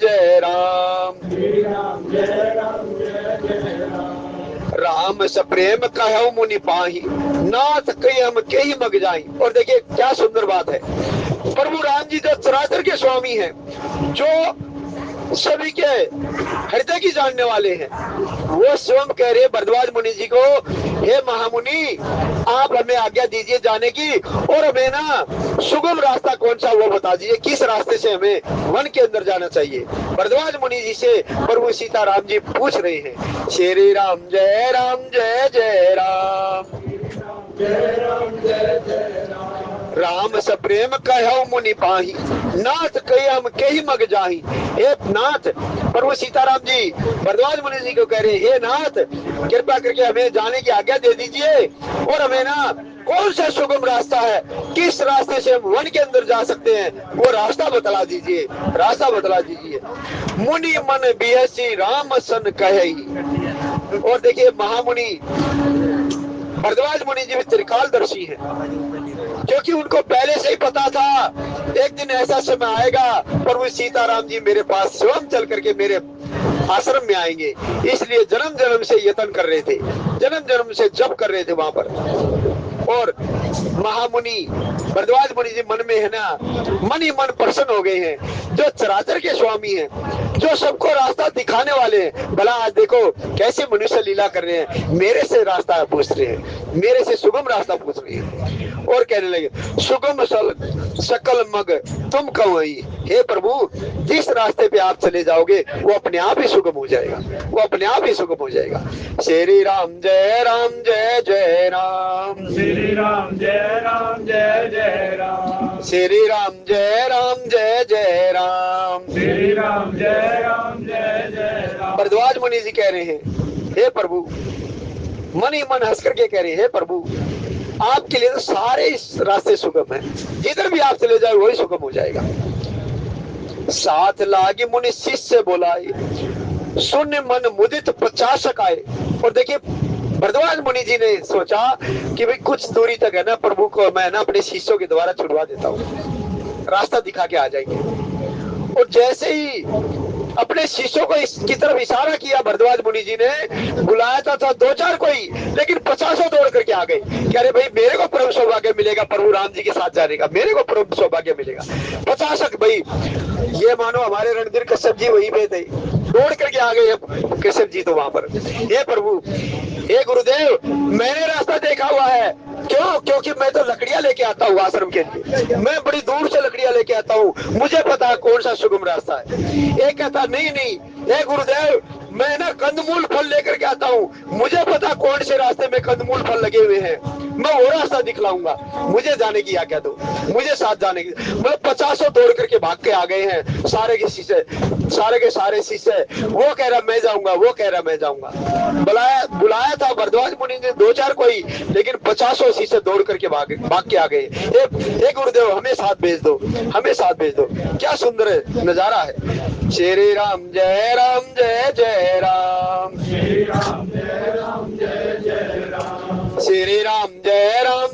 जय राम, श्री राम जय राम जय जय राम। राम सप्रेम कहु मुनि पाही, नाथ कही हम के ही मग जाई। और देखिए क्या सुंदर बात है, प्रभु राम जी जो चराचर के स्वामी हैं, जो सभी के हृदय की जानने वाले हैं। वो स्वयं कह रहे भरद्वाज मुनि जी को, हे महामुनि, आप हमें आज्ञा दीजिए जाने की, और हमें ना सुगम रास्ता कौन सा वो बता दीजिए, किस रास्ते से हमें वन के अंदर जाना चाहिए। भरद्वाज मुनि जी से प्रभु सीताराम जी पूछ रहे हैं, श्री राम जय जय राम, राम सप्रेम कहौ मुनि पाही, नाथ कहे हम कही मग जाही। हे नाथ, प्रभु सीताराम जी भरद्वाज मुनि जी को कह रहे, हे नाथ, कृपा करके हमें जाने की आज्ञा दे दीजिए, और हमें ना कौन सा सुगम रास्ता है, किस रास्ते से हम वन के अंदर जा सकते हैं, वो रास्ता बतला दीजिए, रास्ता बतला दीजिए। मुनि मन बिहसी राम सन कहे। और देखिए महामुनि भरद्वाज मुनि जी भी त्रिकालदर्शी है, क्योंकि उनको पहले से ही पता था एक दिन ऐसा समय आएगा प्रभु सीताराम जी मेरे पास स्वयं चल करके मेरे आश्रम में आएंगे, इसलिए जन्म जन्म से यत्न कर रहे थे, जन्म जन्म से जप कर रहे थे वहां पर। और महामुनि भरद्वाज मुनि जी मन में है ना, मन ही मन प्रसन्न हो गए हैं, जो चराचर के स्वामी हैं, जो सबको रास्ता दिखाने वाले हैं। भला आज देखो कैसे मनुष्य लीला कर रहे हैं, मेरे से रास्ता पूछ रहे हैं, मेरे से सुगम रास्ता पूछ रहे हैं। और कहने लगे, सुगम सकल मग तुम कहो, हे प्रभु, जिस रास्ते पे आप चले जाओगे वो अपने आप ही सुगम हो जाएगा, वो अपने आप ही सुगम हो जाएगा। श्री राम जय जय राम, श्री राम जय जय राम, श्री राम जय राम, श्री राम जय राम। भरद्वाज मुनि जी कह रहे हैं, हे प्रभु, मन ही मन हंस करके कह रहे हैं, हे प्रभु, आपके लिए तो सारे इस रास्ते सुगम है, जिधर भी आप चले जाए वही सुगम हो जाएगा। साथ लागे मुनि शिष्य बोलाए, सुन मन मुदित 50 आए। और देखिए भरद्वाज मुनि जी ने सोचा कि भाई कुछ दूरी तक है ना, प्रभु को मैं ना अपने शिष्यों के द्वारा छुड़वा देता हूँ, रास्ता दिखा के आ जाएंगे। और जैसे ही अपने शिष्यों को इसकी तरफ इशारा किया भरद्वाज मुनि जी ने, बुलाया था 2-4 कोई, लेकिन 50 दौड़ करके आ गए कि अरे भाई मेरे को परम सौभाग्य मिलेगा प्रभु राम जी के साथ जाने का, मेरे को परम सौभाग्य मिलेगा। 50 भाई, ये मानो हमारे रणधीर कश्यप जी वहीं पे थे, दौड़ करके आ गए कश्यप जी तो वहां पर। हे प्रभु, हे गुरुदेव, मैंने रास्ता देखा हुआ है। क्यों? क्योंकि मैं तो लकड़ियां लेके आता हूँ आश्रम के लिए, मैं बड़ी दूर से लकड़ियां लेके आता हूँ, मुझे पता है कौन सा सुगम रास्ता है। एक कहता नहीं, हे गुरुदेव, मैं ना कंदमूल फल लेकर के आता हूँ, मुझे पता कौन से रास्ते में कंदमूल फल लगे हुए हैं, मैं वो रास्ता दिखलाऊंगा, मुझे जाने की आज्ञा दो, मुझे साथ जाने की। मतलब 50 दौड़ करके भाग के आ गए हैं सारे के शिष्य, सारे के सारे शिष्य। वो कह रहा मैं जाऊंगा, वो कह रहा मैं जाऊंगा। बुलाया था भरद्वाज मुनि ने 2-4 कोई, लेकिन 50 शिष्य दौड़ करके भाग के आ गए। हे गुरुदेव, हमें साथ भेज दो, हमें साथ भेज दो। क्या सुंदर नजारा है। श्री राम जय जय राम, श्री राम जय जय राम, श्री राम जय राम,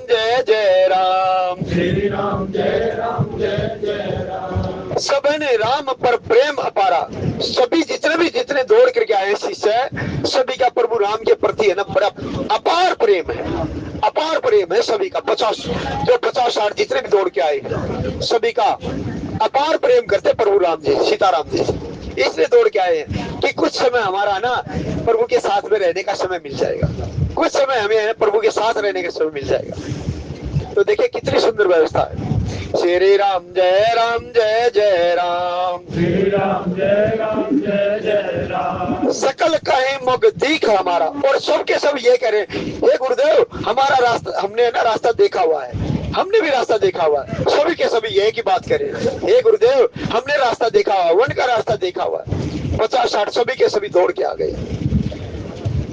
श्री राम जय राम। सबने राम पर प्रेम अपारा। सभी जितने दौड़ करके आए शिष्य, सभी का प्रभु राम के प्रति है ना बड़ा अपार प्रेम है, अपार प्रेम है सभी का। 50-60 जितने भी दौड़ के आए सभी का अपार प्रेम करते प्रभु राम जी, सीताराम जी, इसलिए दौड़ के आए हैं कि कुछ समय हमारा ना प्रभु के साथ में रहने का समय मिल जाएगा, कुछ समय हमें प्रभु के साथ रहने का समय मिल जाएगा। तो देखिए कितनी सुंदर व्यवस्था है। श्री राम जय जय राम, श्री राम जय जय राम। सकल कहे मुग दीख हमारा। और सबके सब ये कह रहे, हे गुरुदेव, हमारा रास्ता, हमने ना रास्ता देखा हुआ है, हमने भी रास्ता देखा हुआ है। सभी के सभी यही की बात करें, हे गुरुदेव, हमने रास्ता देखा हुआ, वन का रास्ता देखा हुआ है। 50-60 सभी के सभी दौड़ के आ गए।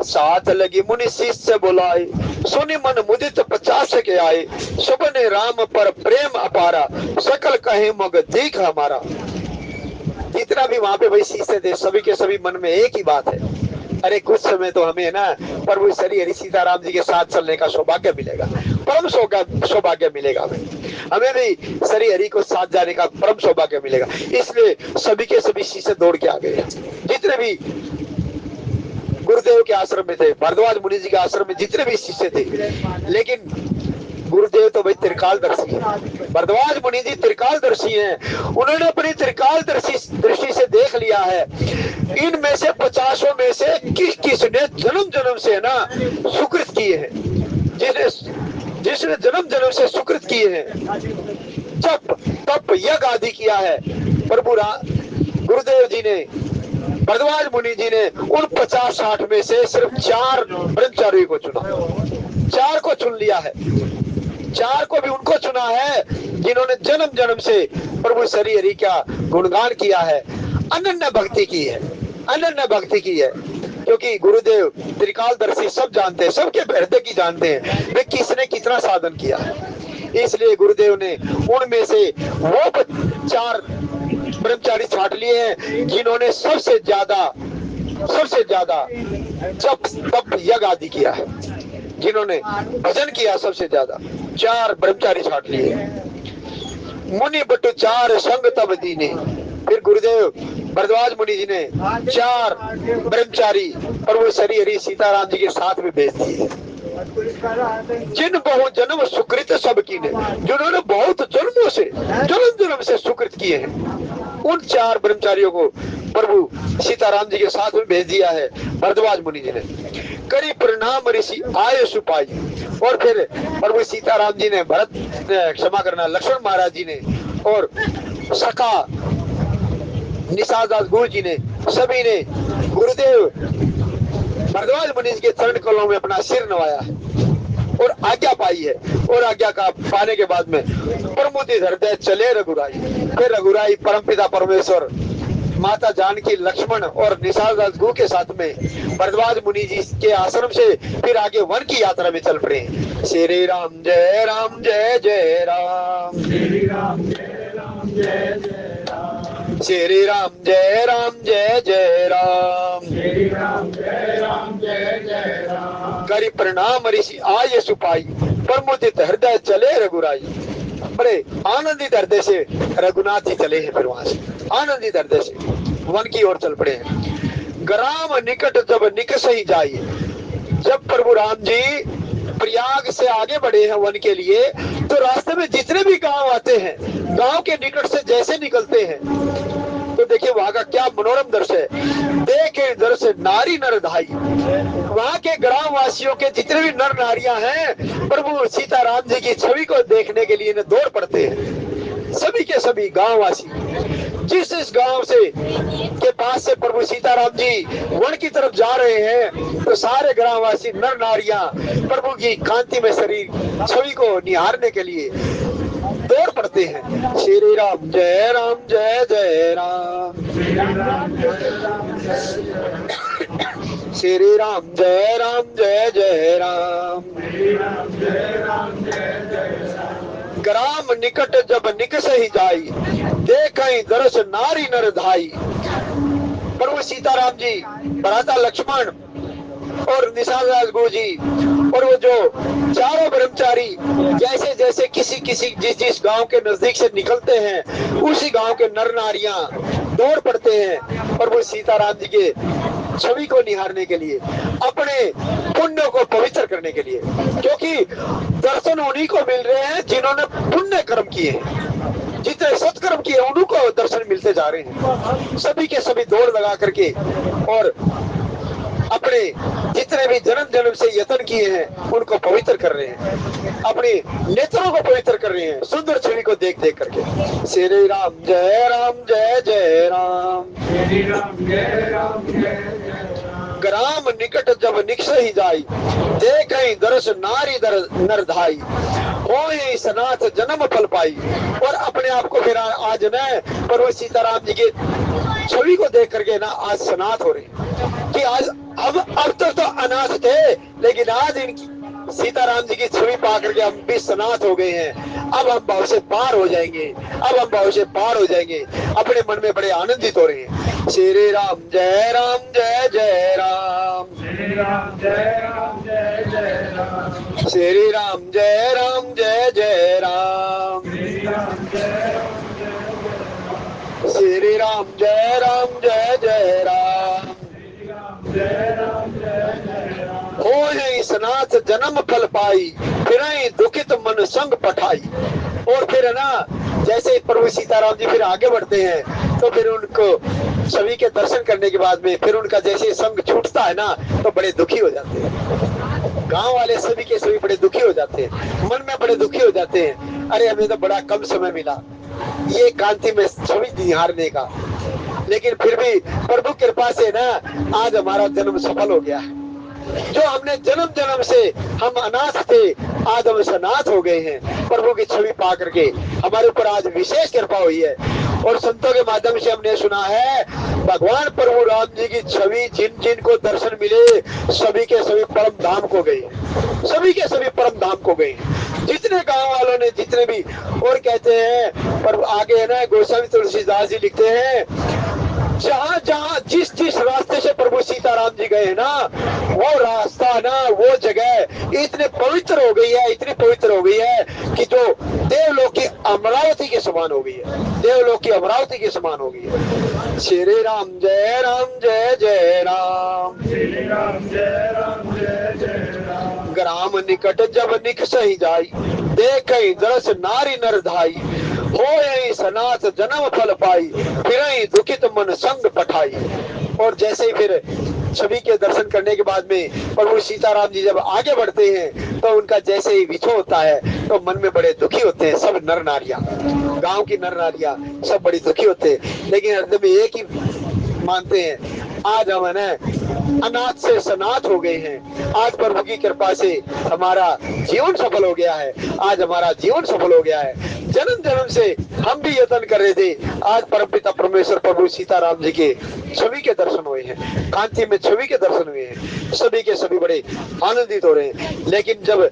साथ लगी मुनि शिष्य बुलाए, सुनि मन मुदित 50 के आए। सुबह राम पर प्रेम अपारा, सकल कहे मुग दीख हमारा। जितना भी वहां पे भाई शिष्य थे, सभी के सभी मन में एक ही बात है, अरे कुछ समय तो हमें ना प्रभु श्री हरि सीताराम जी के साथ चलने का सौभाग्य मिलेगा, परम सौभाग्य मिलेगा, हमें भी श्री हरि को साथ जाने का परम सौभाग्य मिलेगा। इसलिए सभी के सभी शिष्य दौड़ के आ गए। जितने भी गुरुदेव के आश्रम में थे, भरद्वाज मुनि जी के आश्रम में जितने भी शिष्य थे, लेकिन गुरुदेव तो भाई त्रिकालदर्शी है, भरद्वाज मुनि जी त्रिकालदर्शी हैं। उन्होंने अपनी त्रिकालदर्शी से देख लिया है इनमें से 50 में से किस किसने जन्म जन्म से ना सुकृत किए हैं, जिसने जन्म जन्म से सुकृत किए हैं, जप तप यज्ञ आदि किया है। प्रभु गुरुदेव जी ने, भरद्वाज मुनि जी ने उन 50-60 में से सिर्फ 4 ब्रह्मचारी को चुना, 4 को चुन लिया है। 4 को भी उनको चुना है जिन्होंने जन्म जन्म से प्रभु श्री हरि का गुणगान किया है, अनन्य भक्ति की है, अनन्य भक्ति की है। क्योंकि गुरुदेव त्रिकालदर्शी सब जानते हैं, सबके हृदय की जानते हैं वे किसने कितना साधन किया है। इसलिए गुरुदेव ने उनमें से वो 4 ब्रह्मचारी छांट लिए हैं जिन्होंने सबसे ज्यादा जप तप यज्ञ आदि किया है, जिन्होंने भजन किया सबसे ज्यादा। 4 ब्रह्मचारी छांट लिए। मुनि बटु 4 संग तब दीने। फिर गुरुदेव भरद्वाज मुनि जी ने 4 ब्रह्मचारी प्रभु श्री हरि सीताराम जी के साथ में भेज दिए। जिन बहु जन्म सुकृत सब कीने, जिन्होंने बहुत जन्मों से जन्म से सुकृत किए हैं, उन 4 ब्रह्मचारियों को प्रभु सीताराम जी के साथ में भेज दिया है भरद्वाज मुनि जी ने। करी प्रणाम ऋषि आय सुपाई। और फिर प्रभु सीताराम जी ने क्षमा करना लक्ष्मण महाराज जी ने और सखा निषादास गुरु जी ने, सभी ने गुरुदेव भरद्वाज मुनि के चरण कमलों में अपना सिर नवाया और आज्ञा पाई है। और आज्ञा का पाने के बाद में प्रमुदित हृदय चले रघुराई। फिर रघुराई परमपिता परमेश्वर, माता जानकी, लक्ष्मण और निषादास गुरु के साथ में भरद्वाज मुनि जी के आश्रम से फिर आगे वन की यात्रा में चल पड़े। श्री राम जय राम जय जय राम, श्री राम जय राम जय जय राम, श्री राम जय राम जय जय राम, श्री राम जय राम जय जय राम। करी प्रणाम ऋषि आय सुपाई, प्रमुदित हृदय चले रघुराई। बड़े आनंदित हृदय से रघुनाथ जी चले हैं, फिर वहां से आनंदित हृदय से वन की ओर चल पड़े हैं। ग्राम निकट जब निकस ही जाइए। जब प्रभु राम जी प्रयाग से आगे बढ़े हैं वन के लिए, तो रास्ते में जितने भी गांव आते हैं, गांव के निकट से जैसे निकलते हैं तो देखिए वहां का क्या मनोरम दृश्य है। देखे दृश्य नारी नर धाई। वहां के ग्राम वासियों के जितने भी नर नारियां हैं, प्रभु सीताराम जी की छवि को देखने के लिए दौड़ पड़ते हैं। सभी के सभी गांव वासी जिस गांव से के पास से प्रभु सीताराम जी वन की तरफ जा रहे हैं, तो सारे ग्रामवासी नर नारियां प्रभु की कांति में शरीर छवि को निहारने के लिए दौड़ पड़ते हैं। श्री राम जय जय राम, श्री राम जय जय राम। ग्राम निकट जब निकस ही जाई, देखई दरस नारी नर धाई। प्रभु सीताराम जी, भ्राता लक्ष्मण और निषादास गुरु जी और वो जो 4 ब्रह्मचारी जैसे जैसे किसी जिस गांव के नजदीक से निकलते हैं, उसी गांव के नर नारियां दौड़ पड़ते हैं और वो सीताराम जी के छवि को निहारने के लिए, अपने पुण्य को पवित्र करने के लिए। क्योंकि दर्शन उन्हीं को मिल रहे हैं जिन्होंने पुण्य कर्म किए हैं, जितने सत्कर्म किए उन्हीं को दर्शन मिलते जा रहे हैं। सभी के सभी दौड़ लगा करके और अपने जितने भी जन्म जन्म से यत्न किए हैं उनको पवित्र कर रहे हैं, अपने नेत्रों को पवित्र कर रहे हैं सुंदर छवि को देख देख करके। श्री राम जय जय राम, श्री राम जय राम। ग्राम निकट जब निकस ही जाई, देखई दरस नारी नर धाई। होए सनाथ जन्म फल पाई। और अपने आप को फिर आज न प्रभु सीताराम जी के छवि को देख करके ना आज सनाथ हो रहे कि आज अब तो अनाथ थे, लेकिन आज इनकी सीताराम जी की छवि पा करके हम भी सनाथ हो गए हैं। अब हम भाव से पार हो जाएंगे, अब हम भाव से पार हो जाएंगे। अपने मन में बड़े आनंदित हो रहे हैं। श्री राम जय जय राम, श्री राम जय जय राम, श्री राम जय जय राम, श्री राम जय जय राम। होए सनाथ जन्म फल पाई, फिर दुखित मन संग पठाई। और फिर है ना, जैसे प्रभु सीताराम जी फिर आगे बढ़ते हैं तो फिर उनको सभी के दर्शन करने के बाद में फिर उनका जैसे संग छूटता है ना तो बड़े दुखी हो जाते हैं। गांव वाले सभी के सभी बड़े दुखी हो जाते हैं, मन में बड़े दुखी हो जाते हैं। अरे हमें तो बड़ा कम समय मिला ये कांति में छवि निहारने का, लेकिन फिर भी प्रभु कृपा से ना आज हमारा जन्म सफल हो गया है। जो हमने जन्म जन्म से हम अनाथ थे, आज हम सनाथ हो गए हैं। प्रभु की छवि पा करके हमारे ऊपर आज विशेष कृपा हुई है। और संतों के माध्यम से हमने सुना है भगवान प्रभु राम जी की छवि जिन जिन को दर्शन मिले सभी के सभी परम धाम को गए, सभी के सभी परम धाम को गए। जितने गांव वालों ने जितने भी, और कहते हैं पर आगे है ना गोस्वामी तुलसीदास जी लिखते हैं जहाँ जहाँ जिस जिस रास्ते से प्रभु सीताराम जी गए ना वो रास्ता ना वो जगह इतने पवित्र हो गई है, इतनी पवित्र हो गई है कि जो देवलोक की अमरावती के समान हो गई है, देवलोक की अमरावती के समान हो गई है। श्री राम जय राम जय जय राम, श्री राम जय राम जय जय राम। ग्राम निकट जब निक सही जाई, देख दरस नारी नर धाई, हो सनाथ जन्म फल पाई, फिर दुखित मन संग पठाई। और जैसे ही फिर सभी के दर्शन करने के बाद में प्रभु सीताराम जी जब आगे बढ़ते हैं तो उनका जैसे ही विछोह होता है तो मन में बड़े दुखी होते हैं। सब नर नारियां, गांव की नर नारियां सब बड़ी दुखी होते हैं, लेकिन हृदय में एक ही मानते हैं आज हम है अनाथ से सनाथ हो गए हैं। आज प्रभु की कृपा से हमारा जीवन सफल हो गया है, आज हमारा जीवन सफल हो गया है। जन्म जन्म से हम भी यत्न कर रहे थे, आज परमपिता परमेश्वर प्रभु सीताराम जी के छवि के दर्शन हुए हैं, कांति में छवि के दर्शन हुए हैं, सभी के सभी बड़े आनंदित हो रहे हैं। लेकिन जब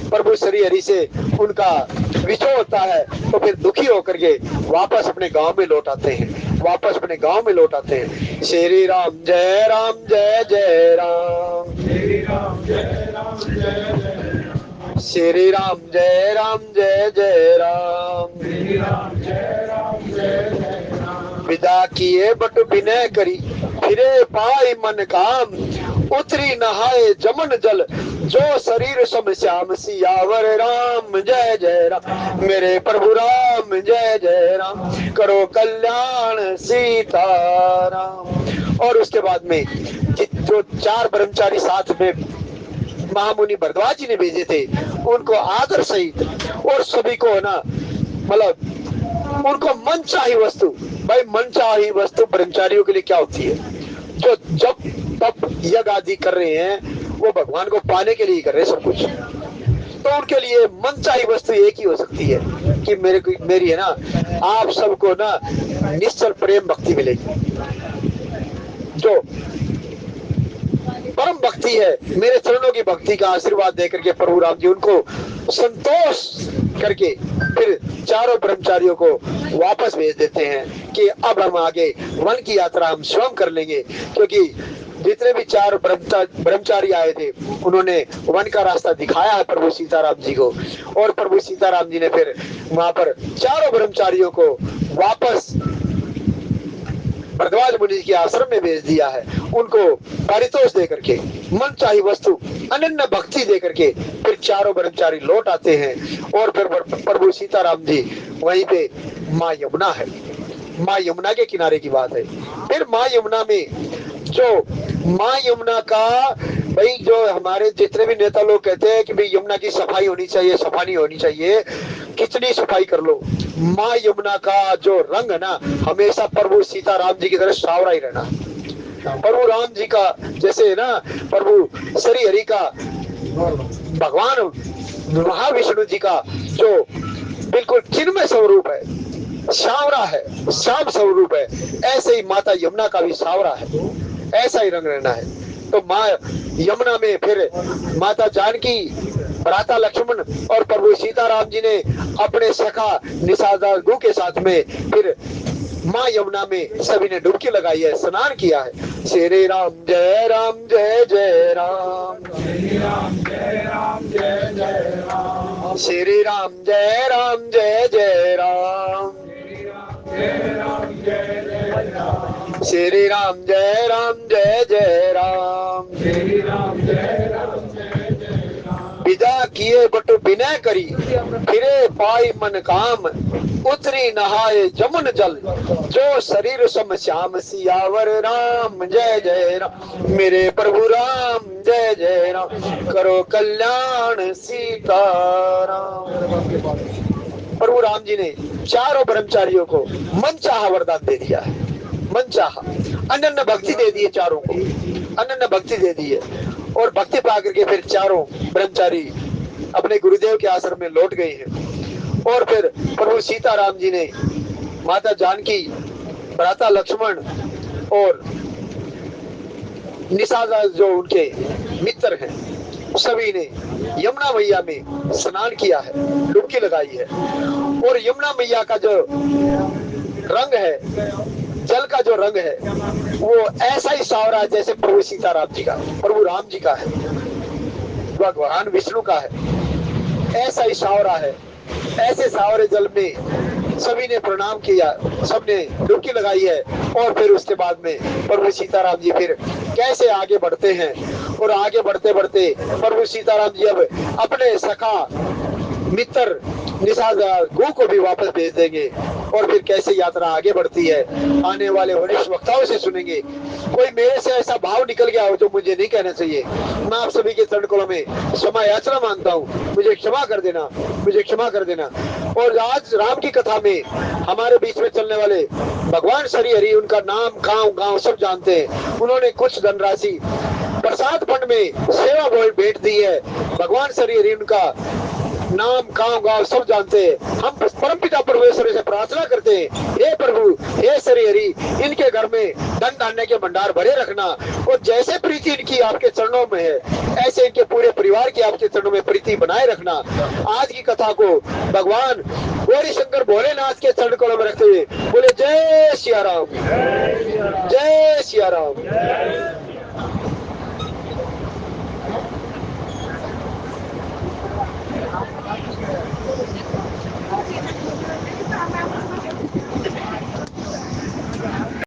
प्रभु श्री हरि से उनका विछोह होता है तो फिर दुखी होकर के वापस अपने गांव में लौट आते हैं, वापस अपने गांव में लौट आते हैं। श्री राम जय राम जय जय राम, श्री राम जय राम जय जय राम, श्री राम जय राम जय जय राम, श्री राम जय राम जय जय राम। विदा किए बट विनय करी, फिरे पाई मन काम, उतरी नहाए जमन जल, जो शरीर सम श्याम, सियावर राम जय जय राम, मेरे प्रभु राम जय जय राम, करो कल्याण सीताराम। और उसके बाद में जो 4 ब्रह्मचारी साथ में महामुनि भरद्वाज जी ने भेजे थे उनको आदर सहित और सभी को ना मतलब उनको मनचाही वस्तु, भाई मनचाही वस्तु ब्रह्मचारियों के लिए क्या होती है, जो जब तप यज्ञ आदि कर रहे हैं वो भगवान को पाने के लिए कर रहे हैं सब कुछ, तो उनके लिए मनचाही वस्तु एक ही हो सकती है कि मेरी है ना आप सबको ना निश्चल प्रेम भक्ति मिलेगी। जो परम भक्ति है, मेरे चरणों की भक्ति का आशीर्वाद देकर के प्रभु राम जी उनको संतोष करके फिर चारों ब्रह्मचारियों को वापस भेज देते हैं कि अब हम आगे वन की यात्रा हम स्वयं कर लेंगे। क्योंकि जितने भी 4 ब्रह्मचारी आए थे उन्होंने वन का रास्ता दिखाया है प्रभु सीताराम जी को, और प्रभु सीताराम जी ने फिर वहां पर चारों ब्रह्मचारियों को वापस भरद्वाज मुनि के आश्रम में भेज दिया है। उनको पारितोष दे करके मनचाही वस्तु अनन्य भक्ति दे करके फिर चारों ब्रह्मचारी लौट आते हैं। और फिर प्रभु सीताराम जी वहीं पे माँ यमुना है, माँ यमुना के किनारे की बात है। फिर माँ यमुना में जो माँ यमुना का भाई जो हमारे जितने भी नेता लोग कहते हैं कि भाई यमुना की सफाई होनी चाहिए, सफाई होनी चाहिए, कितनी सफाई कर लो, माँ यमुना का जो रंग है ना हमेशा प्रभु सीताराम जी की तरह सावरा ही रहना। प्रभु राम जी का जैसे ना प्रभु श्री हरि का भगवान महाविष्णु जी का जो बिल्कुल चिन्मय स्वरूप है, सावरा है, श्याम स्वरूप है, ऐसे ही माता यमुना का भी सावरा है, ऐसा ही रंग रहना है। तो माँ यमुना में फिर माता जानकी, भ्राता लक्ष्मण और प्रभु सीताराम जी ने अपने सखा निषादागु के साथ में फिर माँ यमुना में सभी ने डुबकी लगाई है, स्नान किया है। श्री राम जय जय राम, श्री राम जय राम जय जय राम, श्री राम जय जय राम, जय राम जय जय राम, श्री राम जय जय राम, श्री राम जय राम जय जय किए बट विनय करी, फिरे पाई मन काम, उतरी नहाए जमुन जल, जो शरीर सम श्याम, सियावर राम जय जय राम, मेरे प्रभु राम जय जय राम, करो कल्याण सीताराम। प्रभु राम जी ने चारों ब्रह्मचारियों को मनचाहा वरदान दे दिया है, मनचाहा अनन्य भक्ति दे दी है, चारों को अनन्य भक्ति दे दी है। और भक्ति पा करके फिर चारों ब्रह्मचारी अपने गुरुदेव के आश्रम में लौट गए हैं। और फिर प्रभु सीताराम जी ने माता जानकी, भ्राता लक्ष्मण और निषाद जो उनके मित्र हैं, सभी ने यमुना मैया में स्नान किया है, डुबकी लगाई है। और यमुना मैया का जो रंग है, जल का जो रंग है, वो ऐसा ही सावरा है जैसे प्रभु सीताराम जी का, प्रभु राम जी का है, भगवान विष्णु का है, ऐसा ही सावरा है। ऐसे सावरे जल में सभी ने प्रणाम किया, सबने डुबकी लगाई है। और फिर उसके बाद में प्रभु सीताराम जी फिर कैसे आगे बढ़ते हैं, और आगे बढ़ते बढ़ते प्रभु सीताराम जी अब अपने सखा मित्र निषाद गो को भी वापस भेज देंगे। और फिर कैसे यात्रा आगे बढ़ती है, आने वाले वरिष्ठ वक्ताओं से सुनेंगे। कोई मेरे से ऐसा भाव निकल गया हो जो मुझे नहीं कहना चाहिए, मैं आप सभी के चरण कमलों में क्षमा याचना मांगता हूँ, मुझे क्षमा कर देना, मुझे क्षमा कर देना। और आज राम की कथा में हमारे बीच में चलने वाले भगवान श्री हरि, उनका नाम गांव गांव सब जानते हैं। उन्होंने कुछ धनराशि प्रसाद फंड में सेवा भेंट दी है। भगवान श्री हरि उनका नाम गांव गांव सब जानते हैं। हम परमपिता परमेश्वर से प्रार्थना करते हैं, हे प्रभु, हे श्री हरि, इनके घर में धन धान्य के भंडार भरे रखना। और जैसे प्रीति इनकी आपके चरणों में है, ऐसे इनके पूरे परिवार की आपके चरणों में प्रीति बनाए रखना। आज की कथा को भगवान गौरी शंकर भोलेनाथ के चरण कमलों में रखते हुए बोले जय सिया राम, जय सिया राम।